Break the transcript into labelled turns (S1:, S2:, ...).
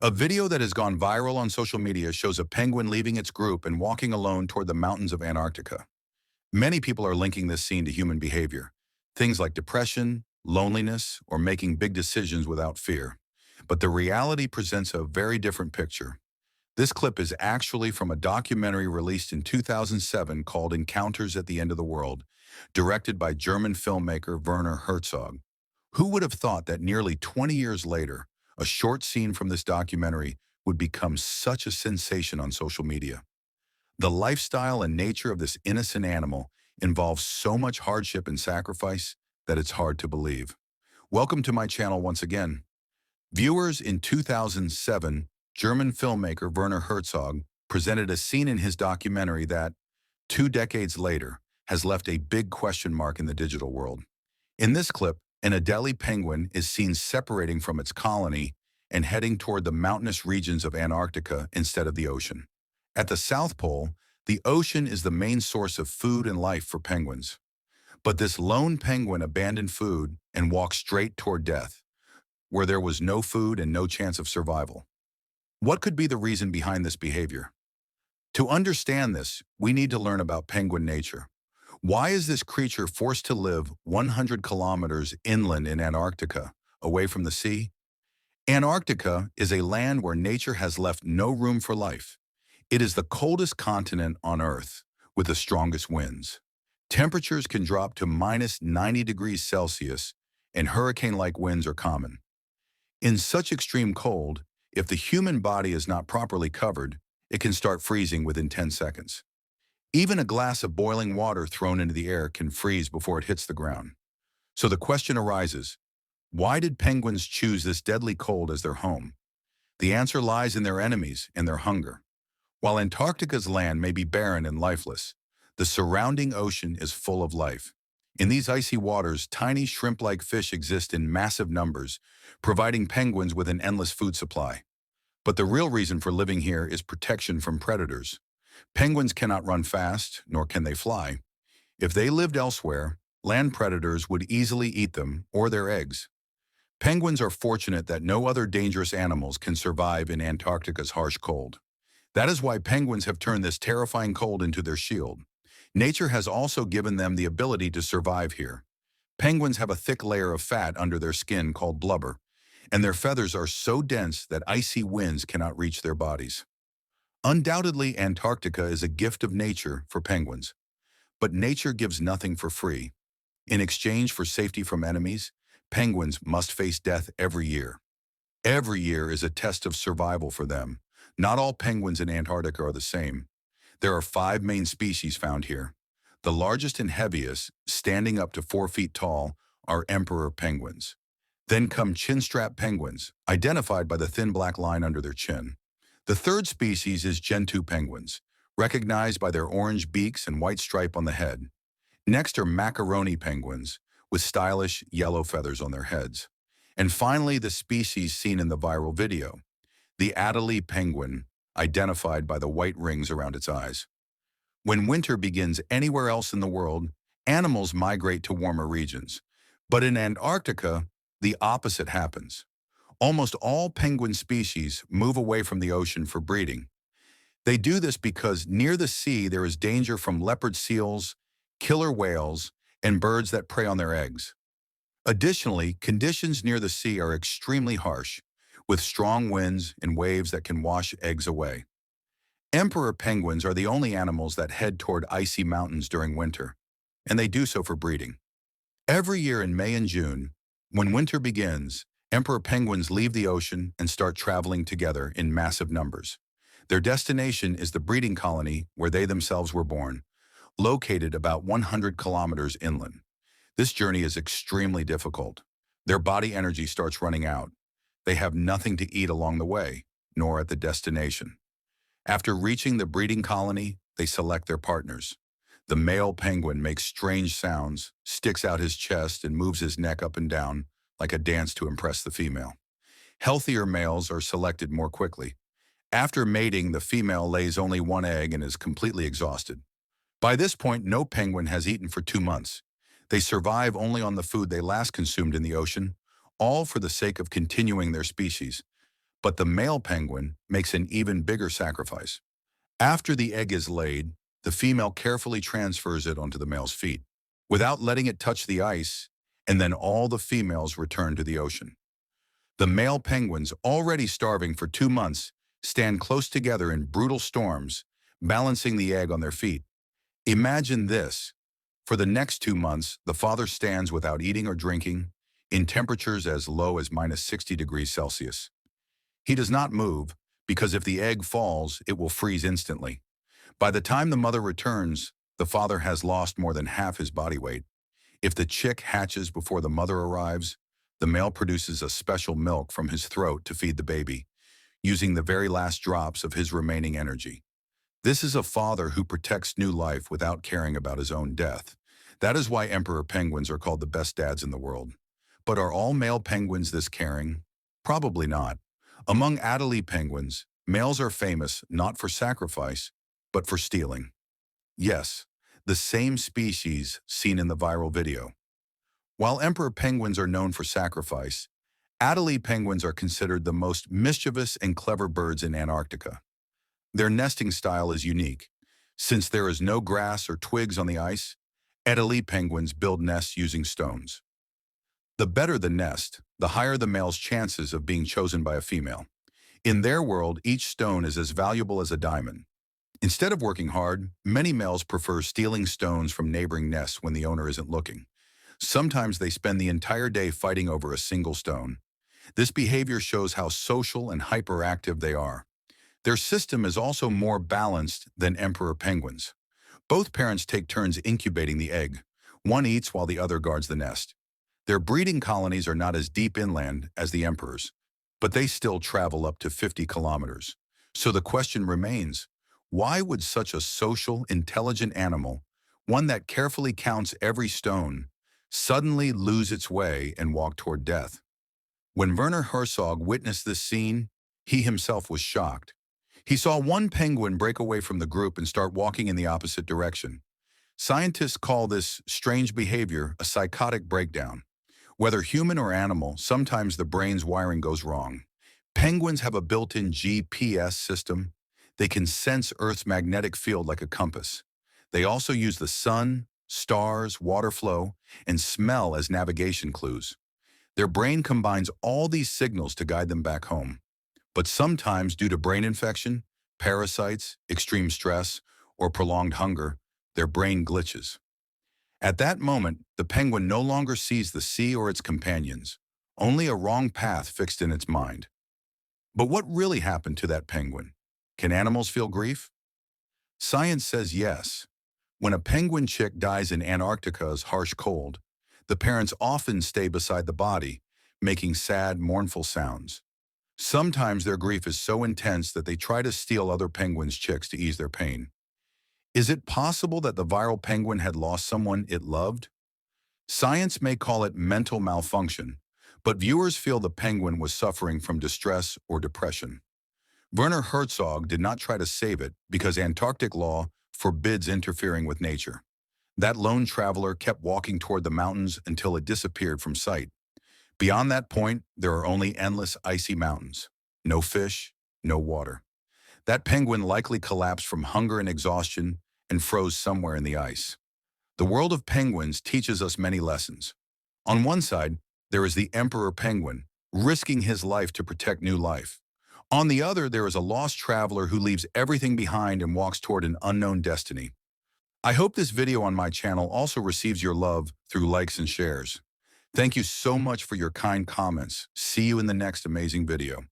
S1: A video that has gone viral on social media shows a penguin leaving its group and walking alone toward the mountains of Antarctica. Many people are linking this scene to human behavior, things like depression, loneliness, or making big decisions without fear. But the reality presents a very different picture. This clip is actually from a documentary released in 2007 called Encounters at the End of the World, directed by German filmmaker Werner Herzog. Who would have thought that nearly 20 years later, a short scene from this documentary would become such a sensation on social media? The lifestyle and nature of this innocent animal involves so much hardship and sacrifice that it's hard to believe. Welcome to my channel once again. Viewers, in 2007, German filmmaker Werner Herzog presented a scene in his documentary that, 2 decades later, has left a big question mark in the digital world. In this clip, an Adélie penguin is seen separating from its colony and heading toward the mountainous regions of Antarctica instead of the ocean. At the South Pole, the ocean is the main source of food and life for penguins. But this lone penguin abandoned food and walked straight toward death, where there was no food and no chance of survival. What could be the reason behind this behavior? To understand this, we need to learn about penguin nature. Why is this creature forced to live 100 kilometers inland in Antarctica, away from the sea? Antarctica is a land where nature has left no room for life. It is the coldest continent on Earth, with the strongest winds. Temperatures can drop to minus 90 degrees Celsius, and hurricane-like winds are common. In such extreme cold, if the human body is not properly covered, it can start freezing within 10 seconds. Even a glass of boiling water thrown into the air can freeze before it hits the ground. So the question arises, why did penguins choose this deadly cold as their home? The answer lies in their enemies and their hunger. While Antarctica's land may be barren and lifeless, the surrounding ocean is full of life. In these icy waters, tiny shrimp-like fish exist in massive numbers, providing penguins with an endless food supply. But the real reason for living here is protection from predators. Penguins cannot run fast, nor can they fly. If they lived elsewhere, land predators would easily eat them or their eggs. Penguins are fortunate that no other dangerous animals can survive in Antarctica's harsh cold. That is why penguins have turned this terrifying cold into their shield. Nature has also given them the ability to survive here. Penguins have a thick layer of fat under their skin called blubber, and their feathers are so dense that icy winds cannot reach their bodies. Undoubtedly, Antarctica is a gift of nature for penguins. But nature gives nothing for free. In exchange for safety from enemies, penguins must face death every year. Every year is a test of survival for them. Not all penguins in Antarctica are the same. There are 5 main species found here. The largest and heaviest, standing up to 4 feet tall, are emperor penguins. Then come chinstrap penguins, identified by the thin black line under their chin. The third species is gentoo penguins, recognized by their orange beaks and white stripe on the head. Next are macaroni penguins, with stylish yellow feathers on their heads. And finally, the species seen in the viral video, the Adelie penguin, identified by the white rings around its eyes. When winter begins anywhere else in the world, animals migrate to warmer regions. But in Antarctica, the opposite happens. Almost all penguin species move away from the ocean for breeding. They do this because near the sea there is danger from leopard seals, killer whales, and birds that prey on their eggs. Additionally, conditions near the sea are extremely harsh, with strong winds and waves that can wash eggs away. Emperor penguins are the only animals that head toward icy mountains during winter, and they do so for breeding. Every year in May and June, when winter begins, emperor penguins leave the ocean and start traveling together in massive numbers. Their destination is the breeding colony where they themselves were born, located about 100 kilometers inland. This journey is extremely difficult. Their body energy starts running out. They have nothing to eat along the way, nor at the destination. After reaching the breeding colony, they select their partners. The male penguin makes strange sounds, sticks out his chest, and moves his neck up and down like a dance to impress the female. Healthier males are selected more quickly. After mating, the female lays only 1 egg and is completely exhausted. By this point, no penguin has eaten for 2 months. They survive only on the food they last consumed in the ocean, all for the sake of continuing their species. But the male penguin makes an even bigger sacrifice. After the egg is laid, the female carefully transfers it onto the male's feet, without letting it touch the ice, and then all the females return to the ocean. The male penguins, already starving for 2 months, stand close together in brutal storms, balancing the egg on their feet. Imagine this. For the next 2 months, the father stands without eating or drinking, in temperatures as low as -60 degrees Celsius. He does not move, because if the egg falls, it will freeze instantly. By the time the mother returns, the father has lost more than half his body weight. If the chick hatches before the mother arrives, the male produces a special milk from his throat to feed the baby, using the very last drops of his remaining energy. This is a father who protects new life without caring about his own death. That is why emperor penguins are called the best dads in the world. But are all male penguins this caring? Probably not. Among Adelie penguins, males are famous not for sacrifice, but for stealing. Yes, the same species seen in the viral video. While emperor penguins are known for sacrifice, Adelie penguins are considered the most mischievous and clever birds in Antarctica. Their nesting style is unique. Since there is no grass or twigs on the ice, Adelie penguins build nests using stones. The better the nest, the higher the male's chances of being chosen by a female. In their world, each stone is as valuable as a diamond. Instead of working hard, many males prefer stealing stones from neighboring nests when the owner isn't looking. Sometimes they spend the entire day fighting over a single stone. This behavior shows how social and hyperactive they are. Their system is also more balanced than emperor penguins. Both parents take turns incubating the egg. One eats while the other guards the nest. Their breeding colonies are not as deep inland as the emperors, but they still travel up to 50 kilometers. So the question remains, why would such a social, intelligent animal, one that carefully counts every stone, suddenly lose its way and walk toward death? When Werner Herzog witnessed this scene, he himself was shocked. He saw one penguin break away from the group and start walking in the opposite direction. Scientists call this strange behavior a psychotic breakdown. Whether human or animal, sometimes the brain's wiring goes wrong. Penguins have a built-in GPS system. They can sense Earth's magnetic field like a compass. They also use the sun, stars, water flow, and smell as navigation clues. Their brain combines all these signals to guide them back home. But sometimes, due to brain infection, parasites, extreme stress, or prolonged hunger, their brain glitches. At that moment, the penguin no longer sees the sea or its companions, only a wrong path fixed in its mind. But what really happened to that penguin? Can animals feel grief? Science says yes. When a penguin chick dies in Antarctica's harsh cold, the parents often stay beside the body, making sad, mournful sounds. Sometimes their grief is so intense that they try to steal other penguins' chicks to ease their pain. Is it possible that the viral penguin had lost someone it loved? Science may call it mental malfunction, but viewers feel the penguin was suffering from distress or depression. Werner Herzog did not try to save it because Antarctic law forbids interfering with nature. That lone traveler kept walking toward the mountains until it disappeared from sight. Beyond that point, there are only endless icy mountains. No fish, no water. That penguin likely collapsed from hunger and exhaustion and froze somewhere in the ice. The world of penguins teaches us many lessons. On one side, there is the emperor penguin, risking his life to protect new life. On the other, there is a lost traveler who leaves everything behind and walks toward an unknown destiny. I hope this video on my channel also receives your love through likes and shares. Thank you so much for your kind comments. See you in the next amazing video.